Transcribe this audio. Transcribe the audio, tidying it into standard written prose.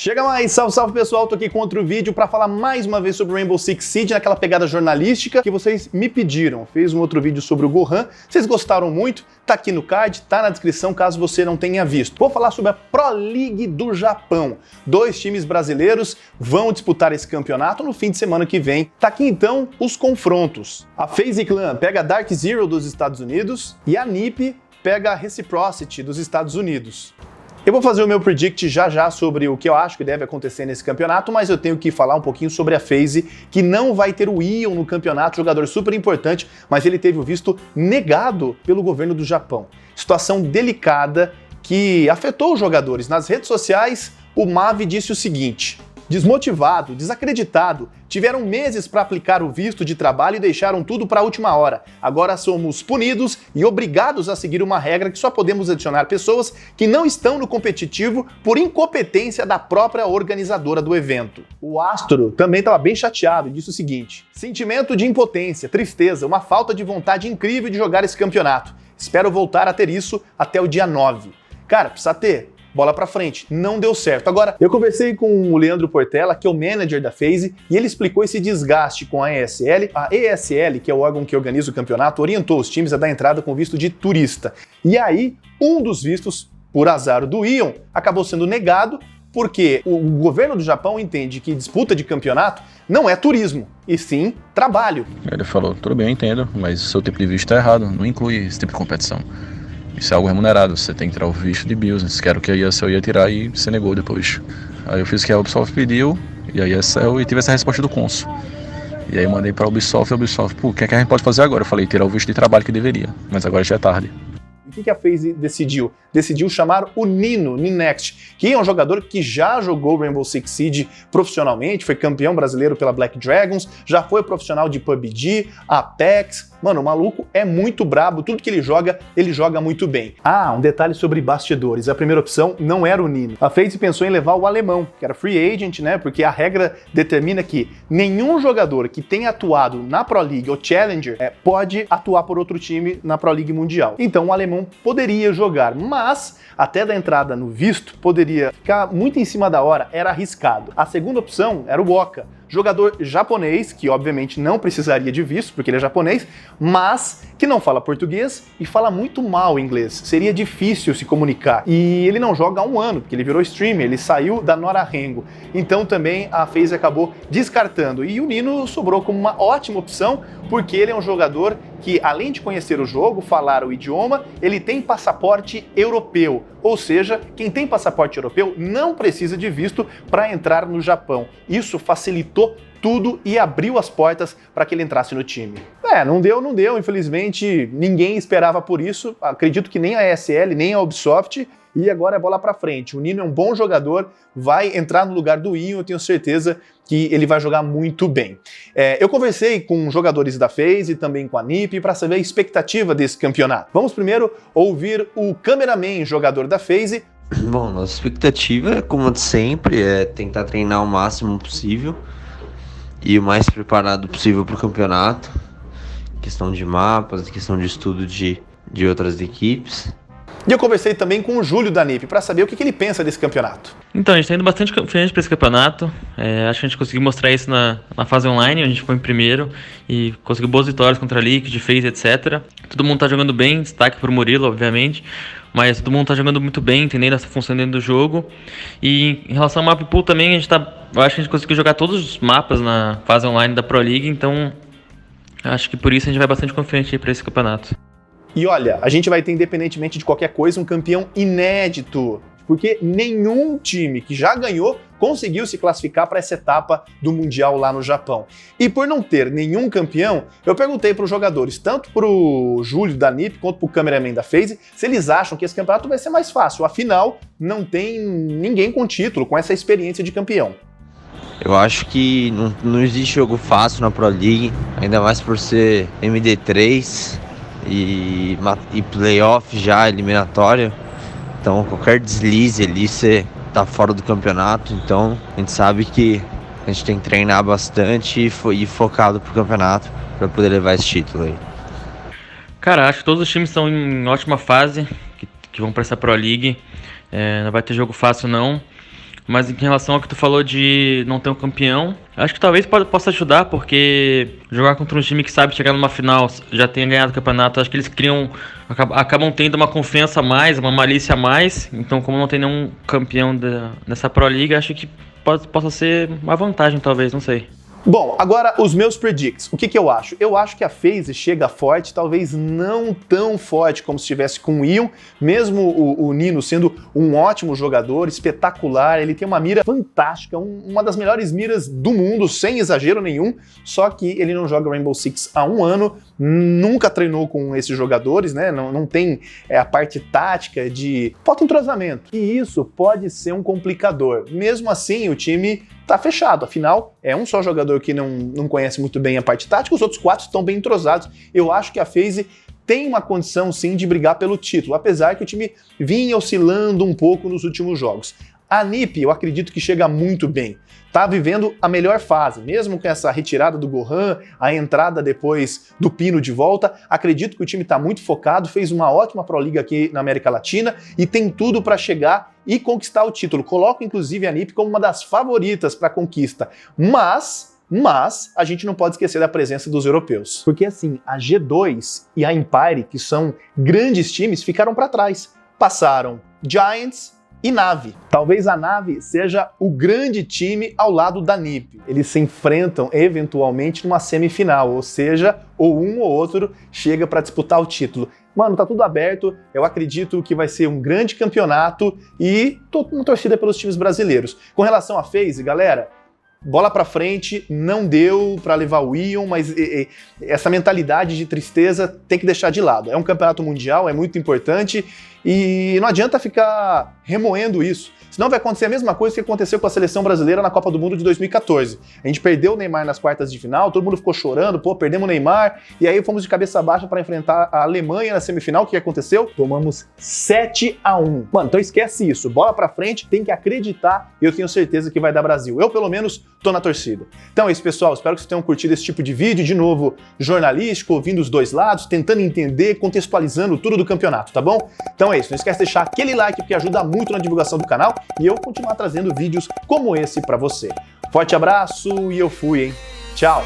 Chega mais, salve, salve pessoal, tô aqui com outro vídeo pra falar mais uma vez sobre Rainbow Six Siege, naquela pegada jornalística que vocês me pediram. Fiz um outro vídeo sobre o Gohan, vocês gostaram muito, tá aqui no card, tá na descrição caso você não tenha visto. Vou falar sobre a Pro League do Japão. 2 times brasileiros vão disputar esse campeonato no fim de semana que vem. Tá aqui então os confrontos. A FaZe Clan pega a Dark Zero dos Estados Unidos e a NiP pega a Reciprocity dos Estados Unidos. Eu vou fazer o meu predict já sobre o que eu acho que deve acontecer nesse campeonato, mas eu tenho que falar um pouquinho sobre a FaZe, que não vai ter o Ion no campeonato, jogador super importante, mas ele teve o visto negado pelo governo do Japão. Situação delicada que afetou os jogadores. Nas redes sociais, o Mavi disse o seguinte: desmotivado, desacreditado, tiveram meses para aplicar o visto de trabalho e deixaram tudo para a última hora. Agora somos punidos e obrigados a seguir uma regra que só podemos adicionar pessoas que não estão no competitivo por incompetência da própria organizadora do evento. O Astro também estava bem chateado e disse o seguinte: sentimento de impotência, tristeza, uma falta de vontade incrível de jogar esse campeonato. Espero voltar a ter isso até o dia 9. Cara, precisa ter. Bola pra frente, não deu certo. Agora, eu conversei com o Leandro Portela, que é o manager da FaZe, e ele explicou esse desgaste com a ESL. A ESL, que é o órgão que organiza o campeonato, orientou os times a dar entrada com visto de turista. E aí, um dos vistos, por azar do Ion, acabou sendo negado, porque o governo do Japão entende que disputa de campeonato não é turismo, e sim trabalho. Ele falou: tudo bem, eu entendo, mas o seu tipo de visto está errado, não inclui esse tipo de competição. Isso é algo remunerado, você tem que tirar o visto de business, que era o que eu ia tirar e você negou depois. Aí eu fiz o que a Ubisoft pediu, e aí eu tive essa resposta do Consul. E aí eu mandei pra Ubisoft, pô, o que é que a gente pode fazer agora? Eu falei: tirar o visto de trabalho que deveria, mas agora já é tarde. O que a FaZe decidiu? Decidiu chamar o Nino, Ninext, que é um jogador que já jogou Rainbow Six Siege profissionalmente, foi campeão brasileiro pela Black Dragons, já foi profissional de PUBG, Apex. Mano, o maluco é muito brabo, tudo que ele joga muito bem. Ah, um detalhe sobre bastidores, a primeira opção não era o Nino. A FaZe pensou em levar o alemão, que era free agent, né, porque a regra determina que nenhum jogador que tenha atuado na Pro League ou Challenger pode atuar por outro time na Pro League Mundial. Então o alemão poderia jogar, mas até da entrada no visto poderia ficar muito em cima da hora, era arriscado. A segunda opção era o Oka, jogador japonês, que obviamente não precisaria de visto, porque ele é japonês, mas que não fala português e fala muito mal inglês. Seria difícil se comunicar. E ele não joga há 1 ano, porque ele virou streamer, ele saiu da Norahengo. Então também a FaZe acabou descartando. E o Nino sobrou como uma ótima opção, porque ele é um jogador que, além de conhecer o jogo, falar o idioma, ele tem passaporte europeu. Ou seja, quem tem passaporte europeu não precisa de visto para entrar no Japão. Isso facilitou tudo e abriu as portas para que ele entrasse no time. Não deu, infelizmente ninguém esperava por isso, acredito que nem a ESL, nem a Ubisoft, e agora é bola para frente. O Nino é um bom jogador, vai entrar no lugar do Ion, eu tenho certeza que ele vai jogar muito bem. Eu conversei com jogadores da FaZe e também com a NiP para saber a expectativa desse campeonato. Vamos primeiro ouvir o cameraman, jogador da FaZe. Bom, nossa expectativa, como de sempre, é tentar treinar o máximo possível e o mais preparado possível para o campeonato. Questão de mapas, questão de estudo de outras equipes. E eu conversei também com o Júlio da NiP para saber o que ele pensa desse campeonato. Então, a gente está indo bastante confiante para esse campeonato. Acho que a gente conseguiu mostrar isso na fase online, onde a gente foi em primeiro e conseguiu boas vitórias contra a Liquid, FaZe, etc. Todo mundo está jogando bem, destaque para o Murilo, obviamente, mas todo mundo está jogando muito bem, entendendo essa função dentro do jogo. E em relação ao map pool também, eu acho que a gente conseguiu jogar todos os mapas na fase online da Pro League, então acho que por isso a gente vai bastante confiante para esse campeonato. E olha, a gente vai ter, independentemente de qualquer coisa, um campeão inédito, porque nenhum time que já ganhou conseguiu se classificar para essa etapa do Mundial lá no Japão. E por não ter nenhum campeão, eu perguntei para os jogadores, tanto para o Júlio da NiP quanto para o cameraman da FaZe, se eles acham que esse campeonato vai ser mais fácil. Afinal, não tem ninguém com título, com essa experiência de campeão. Eu acho que não existe jogo fácil na Pro League, ainda mais por ser MD3 e playoff já, eliminatório. Então qualquer deslize ali você tá fora do campeonato. Então a gente sabe que a gente tem que treinar bastante e ir focado pro campeonato para poder levar esse título aí. Cara, acho que todos os times estão em ótima fase, que vão para essa Pro League. Não vai ter jogo fácil não. Mas em relação ao que tu falou de não ter um campeão, acho que talvez possa ajudar, porque jogar contra um time que sabe chegar numa final, já tenha ganhado o campeonato, acho que eles acabam tendo uma confiança a mais, uma malícia a mais. Então, como não tem nenhum campeão nessa Pro League, acho que possa ser uma vantagem, talvez, não sei. Bom, agora os meus predicts. O que eu acho? Eu acho que a FaZe chega forte, talvez não tão forte como se estivesse com o Ion, mesmo o Nino sendo um ótimo jogador, espetacular, ele tem uma mira fantástica, uma das melhores miras do mundo, sem exagero nenhum, só que ele não joga Rainbow Six há 1 ano, nunca treinou com esses jogadores, né? Não tem a parte tática de falta entrosamento. E isso pode ser um complicador. Mesmo assim, o time tá fechado, afinal, é um só jogador que não conhece muito bem a parte tática, os outros 4 estão bem entrosados. Eu acho que a FaZe tem uma condição, sim, de brigar pelo título, apesar que o time vinha oscilando um pouco nos últimos jogos. A NiP, eu acredito que chega muito bem. Tá vivendo a melhor fase, mesmo com essa retirada do Gohan, a entrada depois do Pino de volta. Acredito que o time tá muito focado, fez uma ótima Pro League aqui na América Latina e tem tudo para chegar e conquistar o título. Coloco inclusive a NiP como uma das favoritas para a conquista. Mas a gente não pode esquecer da presença dos europeus. Porque assim, a G2 e a Empire, que são grandes times, ficaram para trás. Passaram Giants e Na'Vi. Talvez a Na'Vi seja o grande time ao lado da NiP. Eles se enfrentam eventualmente numa semifinal, ou seja, ou um ou outro chega para disputar o título. Mano, tá tudo aberto, eu acredito que vai ser um grande campeonato e tô com torcida pelos times brasileiros. Com relação à FaZe, galera, bola pra frente, não deu pra levar o Ion, mas essa mentalidade de tristeza tem que deixar de lado. É um campeonato mundial, é muito importante e não adianta ficar remoendo isso. Senão vai acontecer a mesma coisa que aconteceu com a seleção brasileira na Copa do Mundo de 2014. A gente perdeu o Neymar nas quartas de final, todo mundo ficou chorando, pô, perdemos o Neymar, e aí fomos de cabeça baixa para enfrentar a Alemanha na semifinal. O que aconteceu? Tomamos 7-1. Mano, então esquece isso, bola pra frente, tem que acreditar e eu tenho certeza que vai dar Brasil. Eu, pelo menos, tô na torcida. Então é isso, pessoal, espero que vocês tenham curtido esse tipo de vídeo, de novo, jornalístico, ouvindo os dois lados, tentando entender, contextualizando tudo do campeonato, tá bom? Então é isso, não esquece de deixar aquele like, porque ajuda muito na divulgação do canal, e eu continuar trazendo vídeos como esse pra você. Forte abraço e eu fui, hein? Tchau!